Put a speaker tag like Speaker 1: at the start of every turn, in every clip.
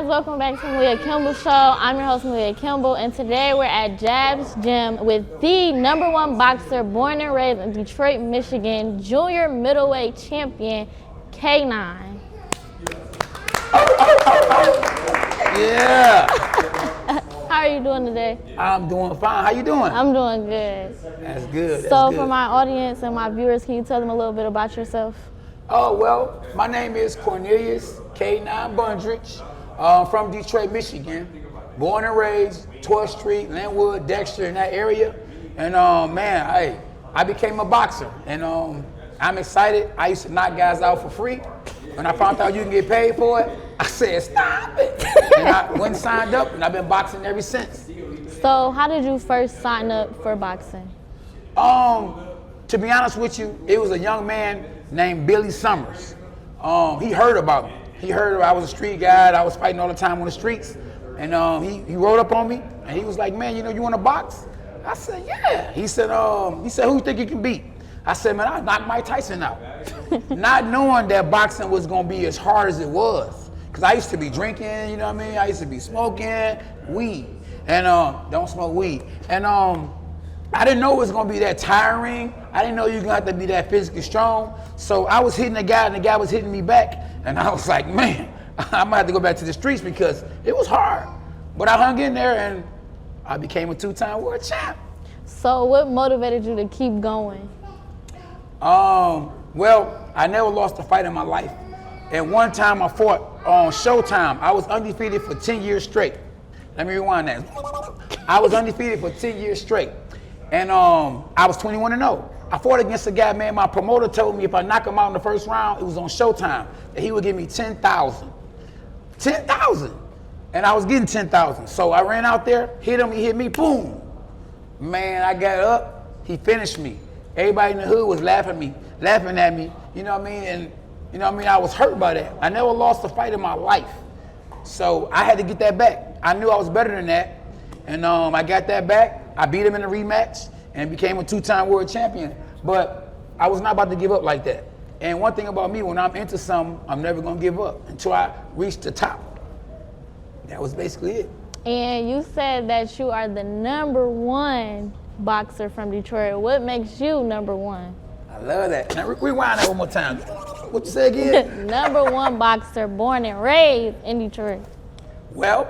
Speaker 1: guys, welcome back to Maliyah Kimble Show. I'm your host, Maliyah Kimble, and today we're at Jab's Gym with the #1 boxer born and raised in Detroit, Michigan, junior middleweight champion, K9.
Speaker 2: Yeah.
Speaker 1: How are you doing today?
Speaker 2: I'm doing fine. How you doing?
Speaker 1: I'm doing good.
Speaker 2: That's good.
Speaker 1: So for my audience and my viewers, can you tell them a little bit about yourself?
Speaker 2: Oh, well, my name is Cornelius K9 Bundrich, from Detroit, Michigan. Born and raised, 12th Street, Linwood, Dexter, in that area. And man, I became a boxer. And I'm excited. I used to knock guys out for free. When I found out you can get paid for it, I said, stop it. And I went and signed up, and I've been boxing ever since.
Speaker 1: So how did you first sign up for boxing?
Speaker 2: To be honest with you, it was a young man named Billy Summers. He heard about me. He heard I was a street guy. I was fighting all the time on the streets. And he rode up on me, and he was like, man, you want to box? I said, yeah. He said, who you think you can beat? I said, man, I'll knock Mike Tyson out. Not knowing that boxing was going to be as hard as it was. Because I used to be drinking, you know what I mean? I used to be smoking weed. And don't smoke weed. And I didn't know it was going to be that tiring. I didn't know you were going to have to be that physically strong. So I was hitting the guy, and the guy was hitting me back. And I was like, man, I might have to go back to the streets because it was hard. But I hung in there, and I became a 2-time world champ.
Speaker 1: So what motivated you to keep going?
Speaker 2: Well, I never lost a fight in my life. And one time I fought on Showtime. I was undefeated for 10 years straight. Let me rewind that. I was undefeated for 10 years straight. And I was 21-0. I fought against a guy, man, my promoter told me if I knock him out in the first round, it was on Showtime, that he would give me 10,000. 10,000. And I was getting 10,000. So I ran out there, hit him, he hit me, boom. Man, I got up, he finished me. Everybody in the hood was laughing at me, you know what I mean? And you know what I mean, I was hurt by that. I never lost a fight in my life. So I had to get that back. I knew I was better than that. And I got that back. I beat him in a rematch and became a 2-time world champion. But I was not about to give up like that. And one thing about me, when I'm into something, I'm never gonna give up until I reach the top. That was basically it.
Speaker 1: And you said that you are the #1 boxer from Detroit. What makes you #1?
Speaker 2: I love that. Now rewind that one more time. What you say again?
Speaker 1: #1 boxer born and raised in Detroit.
Speaker 2: Well,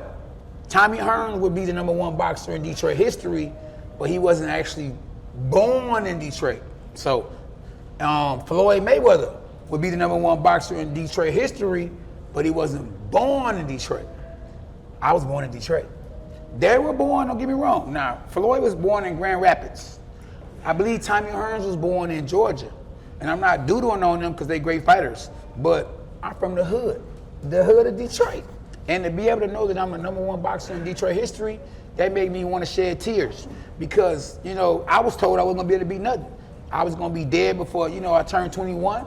Speaker 2: Tommy Hearns would be the #1 boxer in Detroit history, but he wasn't actually born in Detroit. So Floyd Mayweather would be the #1 boxer in Detroit history, but he wasn't born in Detroit. I was born in Detroit. They were born, don't get me wrong. Now, Floyd was born in Grand Rapids. I believe Tommy Hearns was born in Georgia. And I'm not doodling on them because they're great fighters, but I'm from the hood of Detroit. And to be able to know that I'm the #1 boxer in Detroit history, that made me want to shed tears because, I was told I wasn't going to be able to beat nothing. I was going to be dead before, I turned 21.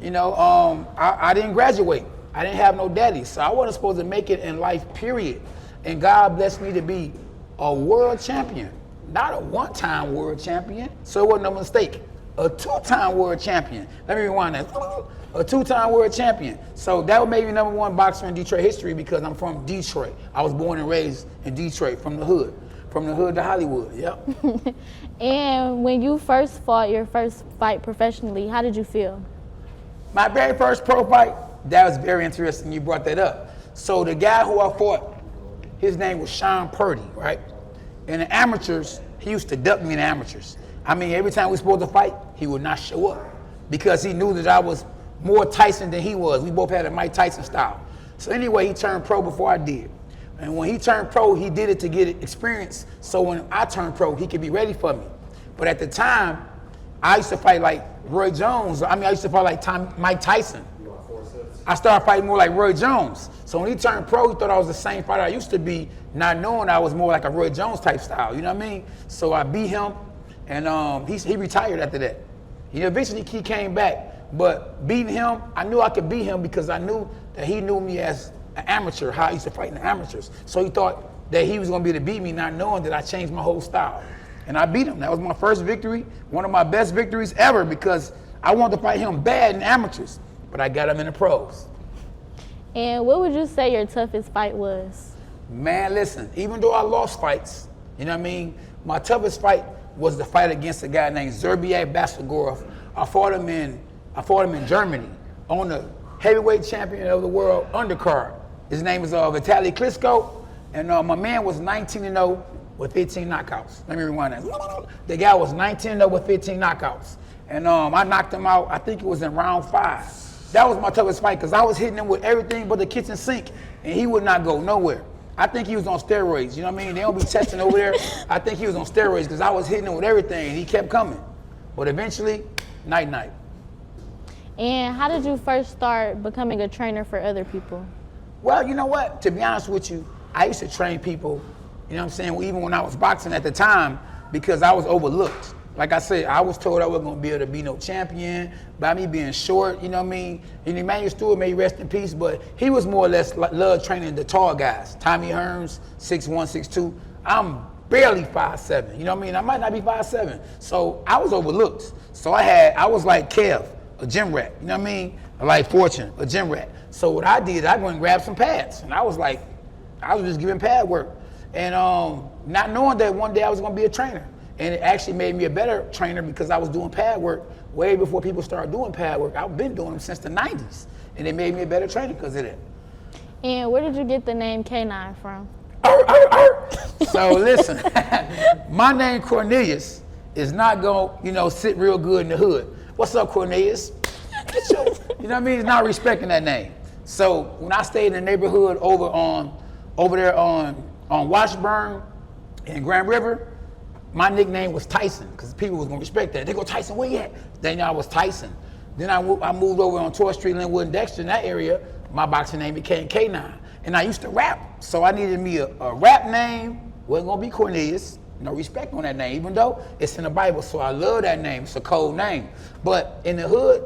Speaker 2: I didn't graduate. I didn't have no daddy, so I wasn't supposed to make it in life, period. And God blessed me to be a world champion, not a 1-time world champion, so it wasn't a mistake. A 2-time world champion. Let me rewind that. A 2-time world champion. So that made me #1 boxer in Detroit history because I'm from Detroit. I was born and raised in Detroit, from the hood to Hollywood. Yep.
Speaker 1: And when you first fought your first fight professionally, how did you feel?
Speaker 2: My very first pro fight, that was very interesting you brought that up. So the guy who I fought, his name was Sean Purdy, right? In the amateurs, he used to duck me in the amateurs. I mean, every time we were supposed to fight, he would not show up because he knew that I was more Tyson than he was. We both had a Mike Tyson style. So anyway, he turned pro before I did. And when he turned pro, he did it to get experience. So when I turned pro, he could be ready for me. But at the time, I used to fight like Roy Jones. I used to fight like Mike Tyson. I started fighting more like Roy Jones. So when he turned pro, he thought I was the same fighter I used to be, not knowing I was more like a Roy Jones type style, you know what I mean? So I beat him, and he retired after that. Eventually he came back, but beating him, I knew I could beat him because I knew that he knew me as an amateur, how I used to fight in the amateurs. So he thought that he was gonna be able to beat me, not knowing that I changed my whole style. And I beat him. That was my first victory, one of my best victories ever because I wanted to fight him bad in amateurs, but I got him in the pros.
Speaker 1: And what would you say your toughest fight was?
Speaker 2: Man, listen, even though I lost fights, you know what I mean? My toughest fight was the fight against a guy named Zerbiak Basagorov. I fought him in Germany on the heavyweight champion of the world undercard. His name is Vitaly Klitschko, and my man was 19-0 with 15 knockouts. Let me rewind that. The guy was 19-0 with 15 knockouts. And I knocked him out, I think it was in round 5. That was my toughest fight because I was hitting him with everything but the kitchen sink, and he would not go nowhere. I think he was on steroids, you know what I mean? They don't be testing over there. I think he was on steroids because I was hitting him with everything, and he kept coming. But eventually, night-night.
Speaker 1: And how did you first start becoming a trainer for other people?
Speaker 2: Well, you know what? To be honest with you, I used to train people, you know what I'm saying, even when I was boxing at the time, because I was overlooked. Like I said, I was told I wasn't going to be able to be no champion by me being short, you know what I mean? And Emmanuel Stewart, may rest in peace, but he was more or less love training the tall guys. Tommy Hearns, 6'1", 6'2". I'm barely 5'7", you know what I mean? I might not be 5'7". So I was overlooked. So I was like Kev, a gym rat, you know what I mean? Like Fortune, a gym rat. So what I did, I went and grabbed some pads. And I was just giving pad work. And not knowing that one day I was going to be a trainer. And it actually made me a better trainer because I was doing pad work way before people started doing pad work. I've been doing them since the 90s. And it made me a better trainer because of that.
Speaker 1: And where did you get the name K9 from?
Speaker 2: So listen, my name Cornelius is not going to, sit real good in the hood. What's up, Cornelius? You know what I mean? It's not respecting that name. So when I stayed in the neighborhood over there on Washburn and Grand River, my nickname was Tyson because people was gonna respect that. They go, Tyson, where you at? Then I was Tyson. Then I moved over on 12th Street, Linwood and Dexter, in that area. My boxing name became K9. And I used to rap, so I needed me a rap name. Wasn't gonna be Cornelius. No respect on that name, even though it's in the Bible. So I love that name. It's a cold name. But in the hood,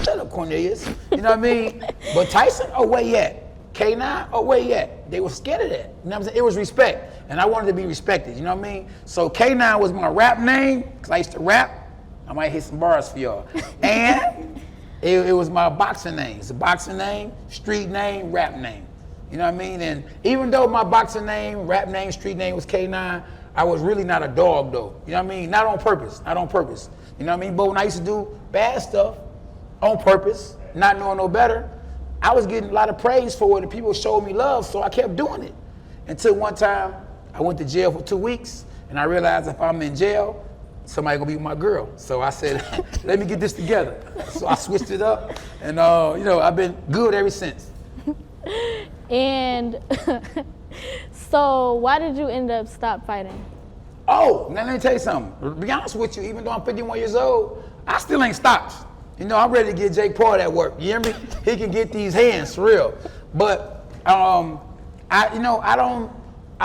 Speaker 2: shut up, Cornelius. You know what I mean? But Tyson, oh, where you at? K9, oh, where you at? They were scared of that. You know what I'm saying? It was respect. And I wanted to be respected, you know what I mean? So K9 was my rap name, because I used to rap. I might hit some bars for y'all. And it was my boxing name. It's a boxing name, street name, rap name. You know what I mean? And even though my boxing name, rap name, street name was K9, I was really not a dog though. You know what I mean? Not on purpose. You know what I mean? But when I used to do bad stuff on purpose, not knowing no better, I was getting a lot of praise for it and people showed me love, so I kept doing it. Until one time, I went to jail for 2 weeks and I realized if I'm in jail, somebody gonna be my girl. So I said, let me get this together. So I switched it up and I've been good ever since.
Speaker 1: And so why did you end up stop fighting?
Speaker 2: Oh, now let me tell you something. To be honest with you, even though I'm 51 years old, I still ain't stopped. You know, I'm ready to get Jake Paul that work. You hear me? He can get these hands for real. But I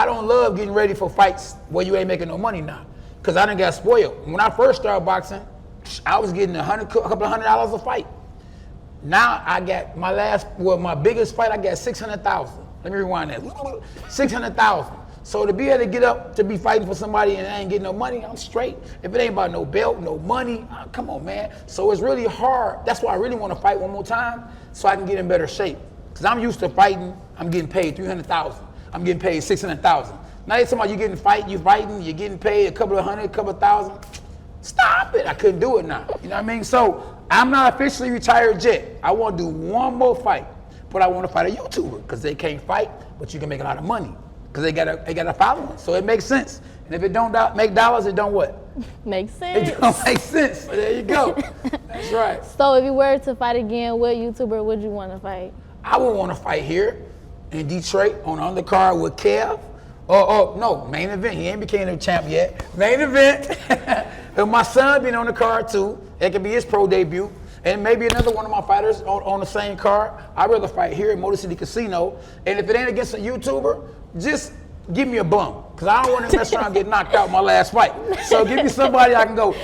Speaker 2: don't love getting ready for fights where you ain't making no money now. Cause I done got spoiled. When I first started boxing, I was getting a couple of $100 a fight. Now I got my biggest fight, I got 600,000. Let me rewind that. 600,000. So to be able to get up to be fighting for somebody and I ain't getting no money, I'm straight. If it ain't about no belt, no money, come on, man. So it's really hard. That's why I really want to fight one more time so I can get in better shape. Because I'm used to fighting, I'm getting paid 300,000. I'm getting paid 600,000. Now they talking about you fighting, you're getting paid a couple of hundred, a couple of thousand. Stop it, I couldn't do it now. You know what I mean? So I'm not officially retired yet. I want to do one more fight, but I want to fight a YouTuber because they can't fight, but you can make a lot of money. Because they got a following, so it makes sense. And if it don't make dollars, it don't what?
Speaker 1: Makes sense.
Speaker 2: It don't make sense. So there you go. That's right.
Speaker 1: So if you were to fight again, what YouTuber would you want to fight?
Speaker 2: I would want to fight here in Detroit on the undercard with Kev. No, main event. He ain't became a champ yet. Main event. And my son being on the card too. It could be his pro debut. And maybe another one of my fighters on the same card. I'd rather fight here at Motor City Casino. And if it ain't against a YouTuber, just give me a bum. Because I don't want to mess around and get knocked out in my last fight. So give me somebody I can go,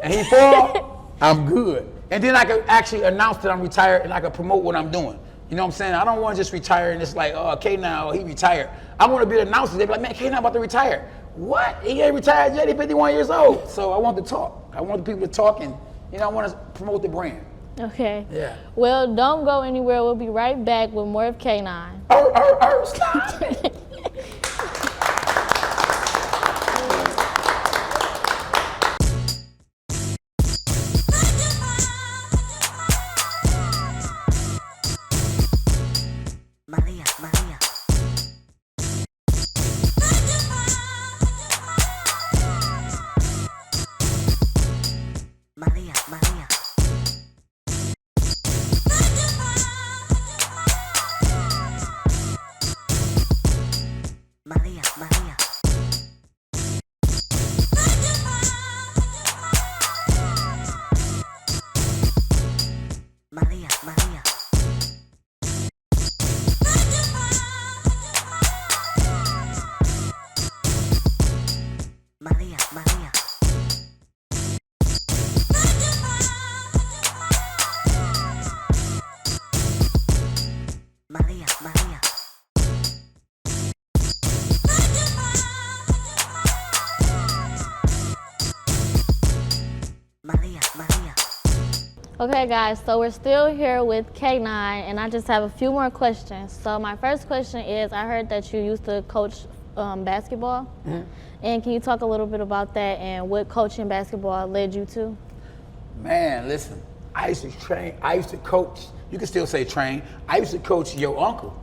Speaker 2: and he fall, I'm good. And then I can actually announce that I'm retired and I can promote what I'm doing. You know what I'm saying? I don't want to just retire and it's like, oh, K-Now, he retired. I want to be the announcer. They be like, man, K-Now about to retire. What? He ain't retired yet, he's 51 years old. So I want to talk. I want the people to talk and, I want to promote the brand.
Speaker 1: Okay.
Speaker 2: Yeah.
Speaker 1: Well, don't go anywhere. We'll be right back with more of K9.
Speaker 2: Stop it.
Speaker 3: Maliyah.
Speaker 1: Okay, guys, so we're still here with K9, and I just have a few more questions. So my first question is, I heard that you used to coach basketball, and can you talk a little bit about that and what coaching basketball led you to?
Speaker 2: Man, listen, I used to coach, you can still say train, I used to coach your uncle.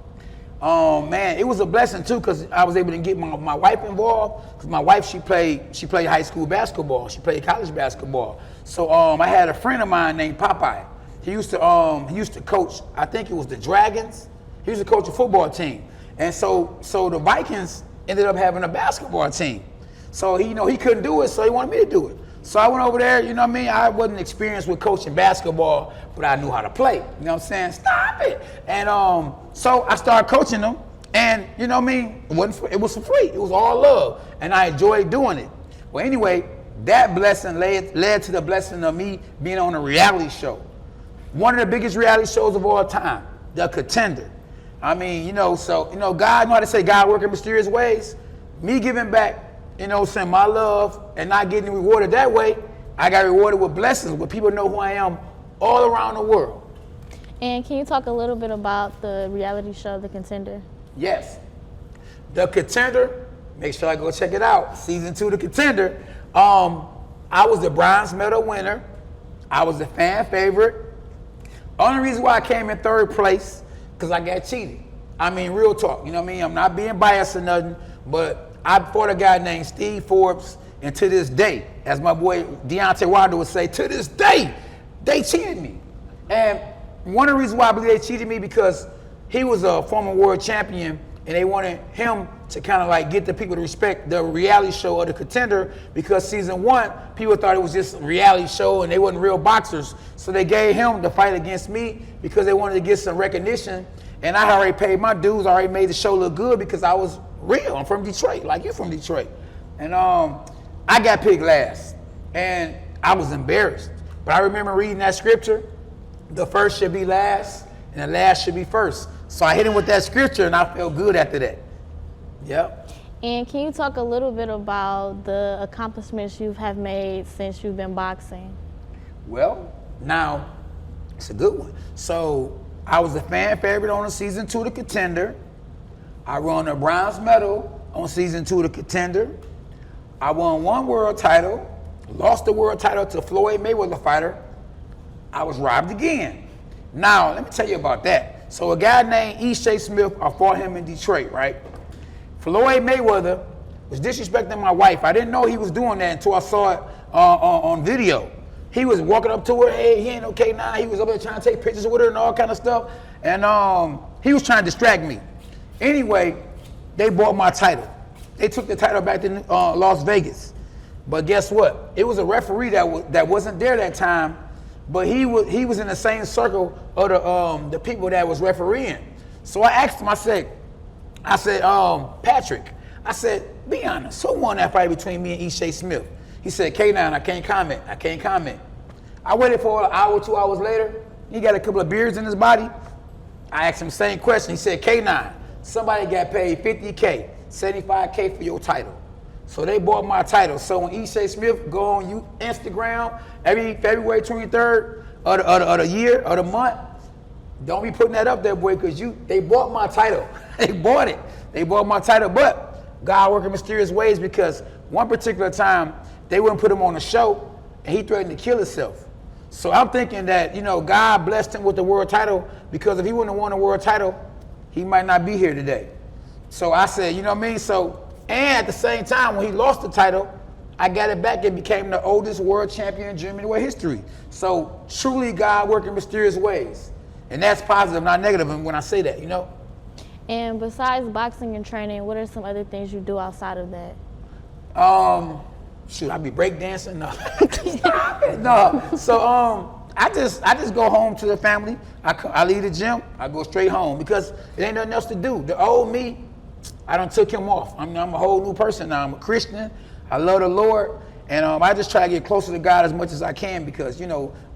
Speaker 2: Man, it was a blessing too, because I was able to get my wife involved. Because my wife, she played high school basketball. She played college basketball. So I had a friend of mine named Popeye. He used to coach. I think it was the Dragons. He used to coach a football team. And so the Vikings ended up having a basketball team. So he couldn't do it, so he wanted me to do it. So I went over there, you know what I mean? I wasn't experienced with coaching basketball, but I knew how to play. You know what I'm saying? Stop it. And so I started coaching them, and you know what I mean? It was for free. It was all love, and I enjoyed doing it. Well, anyway, that blessing led to the blessing of me being on a reality show. One of the biggest reality shows of all time, The Contender. I mean, so God, know how to say God working mysterious ways? Me giving back, saying my love and not getting rewarded that way, I got rewarded with blessings where people know who I am all around the world.
Speaker 1: And can you talk a little bit about the reality show, The Contender?
Speaker 2: Yes. The Contender, make sure I go check it out. Season 2, The Contender. I was the bronze medal winner. I was the fan favorite. Only reason why I came in third place, because I got cheated. I mean, real talk, you know what I mean? I'm not being biased or nothing, but I fought a guy named Steve Forbes, and to this day, as my boy Deontay Wilder would say, to this day, they cheated me. And one of the reasons why I believe they cheated me, because he was a former world champion, and they wanted him to kind of like get the people to respect the reality show of The Contender, because season 1, people thought it was just a reality show and they wasn't real boxers. So they gave him the fight against me because they wanted to get some recognition. And I already paid my dues, I already made the show look good because I was real. I'm from Detroit, like you're from Detroit. And I got picked last, and I was embarrassed. But I remember reading that scripture, the first should be last, and the last should be first. So I hit him with that scripture, and I felt good after that. Yep.
Speaker 1: And can you talk a little bit about the accomplishments you have made since you've been boxing?
Speaker 2: Well, now, it's a good one. So I was a fan favorite on season 2 of The Contender. I won a bronze medal on season 2 of The Contender. I won 1 world title, lost the world title to Floyd Mayweather fighter. I was robbed again. Now, let me tell you about that. So a guy named E.J. Smith, I fought him in Detroit, right? Floyd Mayweather was disrespecting my wife. I didn't know he was doing that until I saw it on video. He was walking up to her, hey, he ain't okay now. He was up there trying to take pictures with her and all kind of stuff. And he was trying to distract me. Anyway, they bought my title. They took the title back to Las Vegas. But guess what? It was a referee that wasn't there that time, but he was in the same circle of the people that was refereeing. So I asked him, I said, Patrick, I said, be honest, who won that fight between me and E.J. Smith? He said, K9, I can't comment. I waited for an hour, 2 hours later. He got a couple of beers in his body. I asked him the same question. He said, K9, somebody got paid $50K, $75K for your title. So they bought my title. So when E.J. Smith go on Instagram every February 23rd, of the year, of the month, don't be putting that up there, boy, because they bought my title. They bought it. They bought my title, but God worked in mysterious ways because one particular time, they wouldn't put him on the show, and he threatened to kill himself. So I'm thinking that, God blessed him with the world title because if he wouldn't have won the world title, he might not be here today. So I said, you know what I mean? So, and at the same time, when he lost the title, I got it back and became the oldest world champion in gym middleweight history. So truly God worked in mysterious ways. And that's positive, not negative when I say that,
Speaker 1: And besides boxing and training, what are some other things you do outside of that?
Speaker 2: I be breakdancing. No. Stop it. No. So I just go home to the family. I leave the gym. I go straight home because it ain't nothing else to do. The old me, I done took him off. I'm a whole new person now. I'm a Christian. I love the Lord, and I just try to get closer to God as much as I can because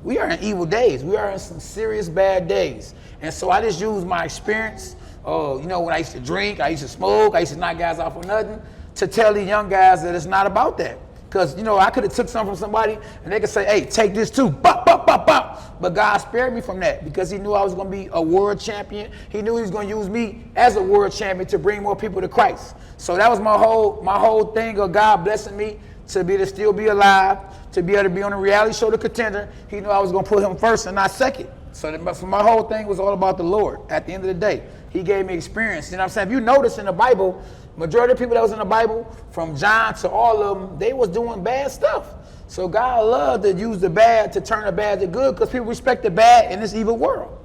Speaker 2: we are in evil days. We are in some serious bad days, and so I just use my experience. When I used to drink, I used to smoke, I used to knock guys off for nothing, to tell these young guys that it's not about that. Because, I could have took something from somebody and they could say, hey, take this too, bop, bop, bop, bop. But God spared me from that because he knew I was going to be a world champion. He knew he was going to use me as a world champion to bring more people to Christ. So that was my whole thing of God blessing me to be able to still be alive, to be able to be on a reality show, The Contender. He knew I was going to put him first and not second. So my whole thing was all about the Lord. At the end of the day, he gave me experience. You know what I'm saying? If you notice in the Bible, majority of the people that was in the Bible, from John to all of them, they was doing bad stuff. So God loved to use the bad to turn the bad to good because people respect the bad in this evil world,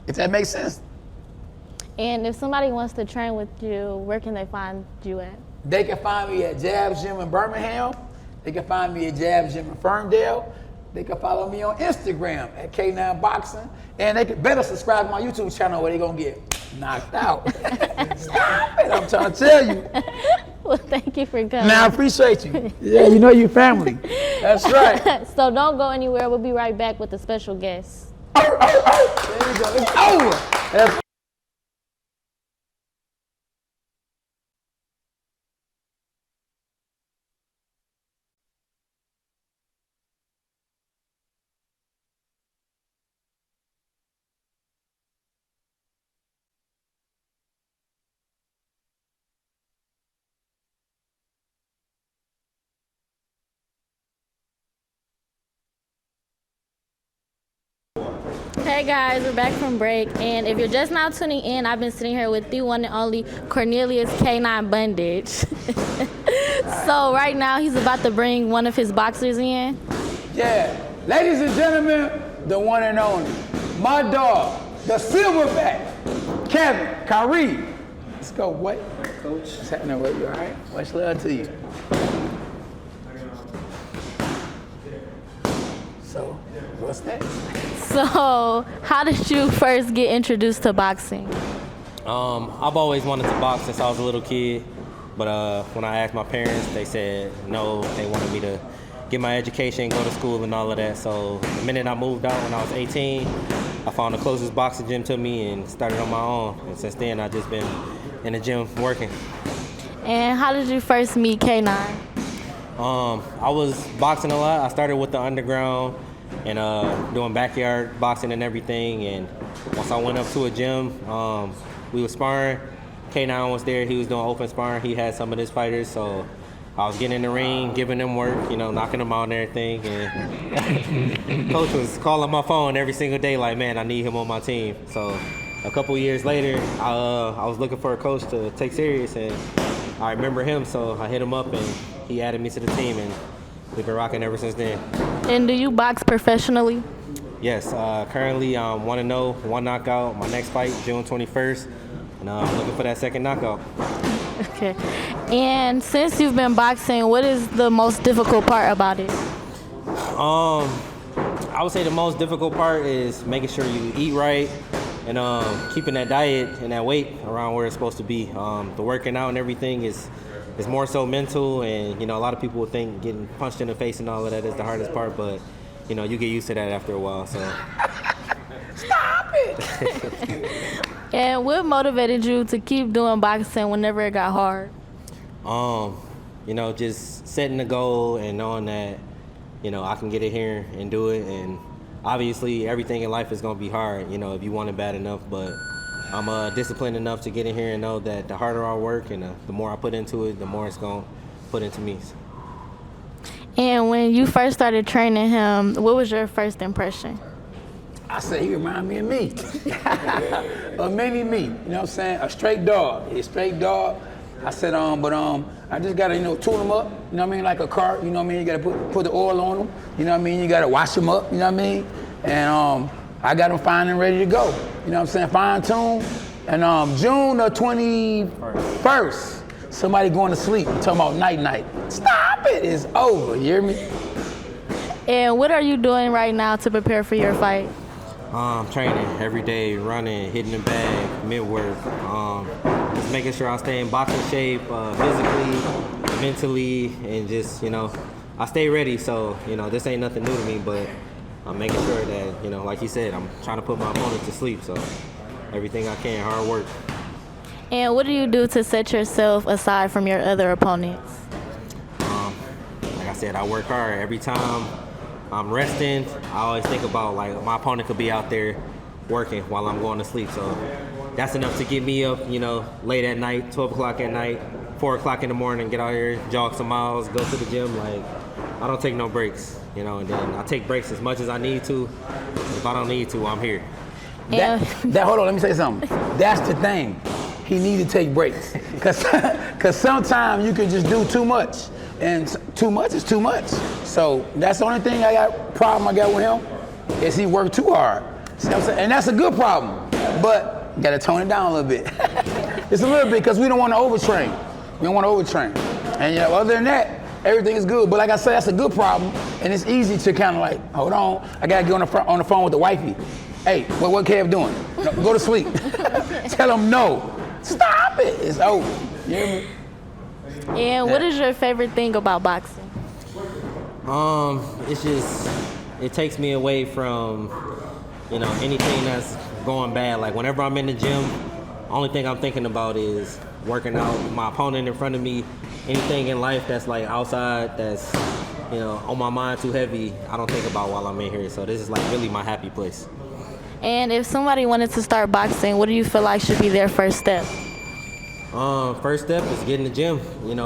Speaker 2: if that makes sense.
Speaker 1: And if somebody wants to train with you, where can they find you at?
Speaker 2: They can find me at Jabs Gym in Birmingham. They can find me at Jabs Gym in Ferndale. They can follow me on Instagram at K9 Boxing. And they can better subscribe to my YouTube channel where they're going to get knocked out. Stop it, I'm trying to tell you.
Speaker 1: Well, thank you for coming.
Speaker 2: Now, I appreciate you. Yeah, you family. That's right.
Speaker 1: So don't go anywhere. We'll be right back with a special guest.
Speaker 2: There you go. It's over.
Speaker 1: Hey guys, we're back from break, and if you're just now tuning in, I've been sitting here with the one and only Cornelius K9 Bundage. So right now he's about to bring one of his boxers in.
Speaker 2: Yeah, ladies and gentlemen, the one and only, my dog, the silverback, Kyrie. Let's go, what? Coach, what's happening with you, all right? Much love to you. So, what's next?
Speaker 1: So, how did you first get introduced to boxing?
Speaker 4: I've always wanted to box since I was a little kid, but when I asked my parents, they said no, they wanted me to get my education, go to school and all of that. So the minute I moved out when I was 18, I found the closest boxing gym to me and started on my own. And since then, I've just been in the gym working.
Speaker 1: And how did you first meet K9?
Speaker 4: I was boxing a lot. I started with the underground and doing backyard boxing and everything. And once I went up to a gym, we were sparring. K9 was there. He was doing open sparring. He had some of his fighters, so I was getting in the ring, giving them work, knocking them out and everything. And coach was calling my phone every single day like, man, I need him on my team. So a couple years later, I was looking for a coach to take serious, and I remember him, so I hit him up, and he added me to the team, and we've been rocking ever since then.
Speaker 1: And do you box professionally?
Speaker 4: Yes, currently I'm 1-0, one knockout. My next fight, June 21st, and I'm looking for that second knockout.
Speaker 1: Okay. And since you've been boxing, what is the most difficult part about it?
Speaker 4: I would say the most difficult part is making sure you eat right and keeping that diet and that weight around where it's supposed to be. The working out and everything is more so mental, and a lot of people would think getting punched in the face and all of that is the hardest part, but you get used to that after a while. So.
Speaker 2: Stop it!
Speaker 1: And what motivated you to keep doing boxing whenever it got hard?
Speaker 4: Just setting a goal and knowing that, I can get it here and do it. And obviously everything in life is gonna be hard, you know, if you want it bad enough. But I'm disciplined enough to get in here and know that the harder I work and the more I put into it, the more it's gonna put into me.
Speaker 1: And when you first started training him, what was your first impression?
Speaker 2: I said he remind me of me. A mini me, you know what I'm saying? A straight dog. He's a straight dog. I said, I just gotta, tune him up, you know what I mean? Like a car, you know what I mean? You gotta put the oil on him, you know what I mean? You gotta wash him up, you know what I mean? And I got him fine and ready to go. You know what I'm saying? Fine tune. And June the 21st, somebody going to sleep, talking about night. Stop it, it's over, you hear me?
Speaker 1: And what are you doing right now to prepare for your fight?
Speaker 4: Training every day, running, hitting the bag, mid-work, just making sure I stay in boxing shape, physically, mentally, and just, I stay ready. So, this ain't nothing new to me, but I'm making sure that, like you said, I'm trying to put my opponent to sleep. So everything I can, hard work.
Speaker 1: And what do you do to set yourself aside from your other opponents?
Speaker 4: Like I said, I work hard. Every time I'm resting, I always think about, like, my opponent could be out there working while I'm going to sleep. So that's enough to get me up, late at night, 12 o'clock at night, 4 o'clock in the morning, get out here, jog some miles, go to the gym. Like, I don't take no breaks, and then I take breaks as much as I need to. If I don't need to, I'm here.
Speaker 2: Hold on, let me say something. That's the thing. He need to take breaks. Cause sometimes you can just do too much. And too much is too much. So that's the only thing problem I got with him, is he worked too hard. See what I'm saying? And that's a good problem. But you gotta tone it down a little bit. It's a little bit, because we don't want to overtrain. We don't want to overtrain. And other than that, everything is good. But like I said, that's a good problem. And it's easy to kind of like, hold on, I gotta get on the phone with the wifey. Hey, what Kev doing? No, go to sleep. Tell him no. Stop it. It's over. You hear me?
Speaker 1: And what is your favorite thing about boxing?
Speaker 4: It's just, it takes me away from, anything that's going bad. Like, whenever I'm in the gym, only thing I'm thinking about is working out, my opponent in front of me. Anything in life that's like outside, that's, on my mind too heavy, I don't think about while I'm in here. So this is like really my happy place.
Speaker 1: And if somebody wanted to start boxing, what do you feel like should be their first step?
Speaker 4: First step is get in the gym.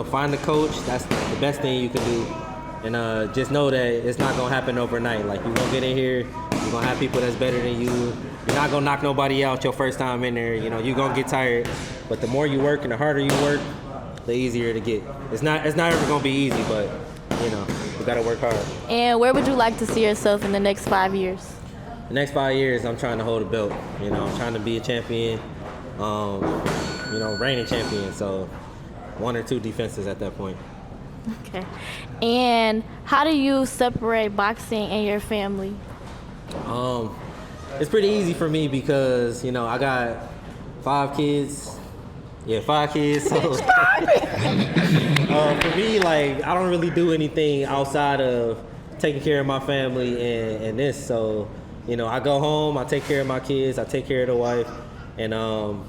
Speaker 4: Find a coach. That's the best thing you can do. And just know that it's not gonna happen overnight. Like, you're gonna get in here, you're gonna have people that's better than you. You're not gonna knock nobody out your first time in there. You're gonna get tired. But the more you work and the harder you work, the easier to get. It's not ever gonna be easy, but you gotta work hard. And
Speaker 1: where would you like to see yourself in the next 5 years?
Speaker 4: The next 5 years, I'm trying to hold a belt. I'm trying to be a champion, reigning champion. So 1 or 2 defenses at that point.
Speaker 1: Okay. And how do you separate boxing and your family?
Speaker 4: It's pretty easy for me because, I got 5 kids. Yeah, 5 kids. So for me, like, I don't really do anything outside of taking care of my family and this. So, I go home, I take care of my kids, I take care of the wife, and I'm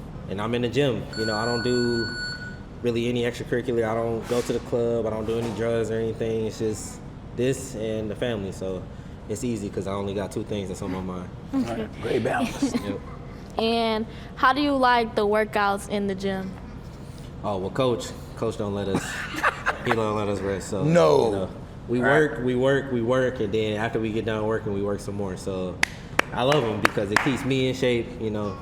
Speaker 4: in the gym. I don't do really any extracurricular. I don't go to the club. I don't do any drugs or anything. It's just this and the family. So it's easy because I only got 2 things that's on my mind.
Speaker 1: Okay.
Speaker 2: Great balance.
Speaker 4: Yep.
Speaker 1: And how do you like the workouts in the gym?
Speaker 4: Oh, well, Coach don't let us, he don't let us rest. So,
Speaker 2: No.
Speaker 4: We work, and then after we get done working, we work some more. So I love him because it keeps me in shape, and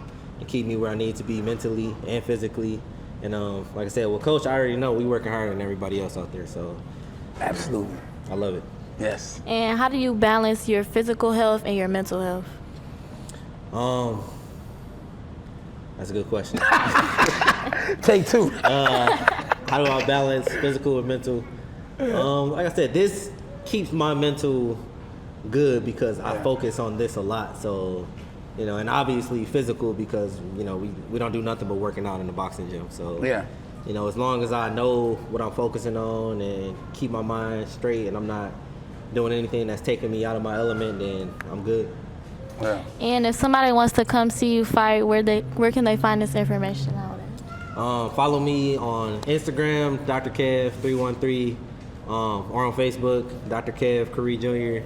Speaker 4: keep me where I need to be mentally and physically. And like I said, well, Coach, I already know we working harder than everybody else out there. So
Speaker 2: Absolutely.
Speaker 4: I love it.
Speaker 2: Yes.
Speaker 1: And how do you balance your physical health and your mental health?
Speaker 4: That's a good question.
Speaker 2: Take 2.
Speaker 4: How do I balance physical and mental? Like I said, this keeps my mental good because I focus on this a lot. So, and obviously physical because, we don't do nothing but working out in the boxing gym. So, as long as I know what I'm focusing on and keep my mind straight and I'm not doing anything that's taking me out of my element, then I'm good.
Speaker 2: Yeah.
Speaker 1: And if somebody wants to come see you fight, where can they find this information out?
Speaker 4: Follow me on Instagram, Dr. Kev 313, or on Facebook, Dr. Kev Kyrie Jr.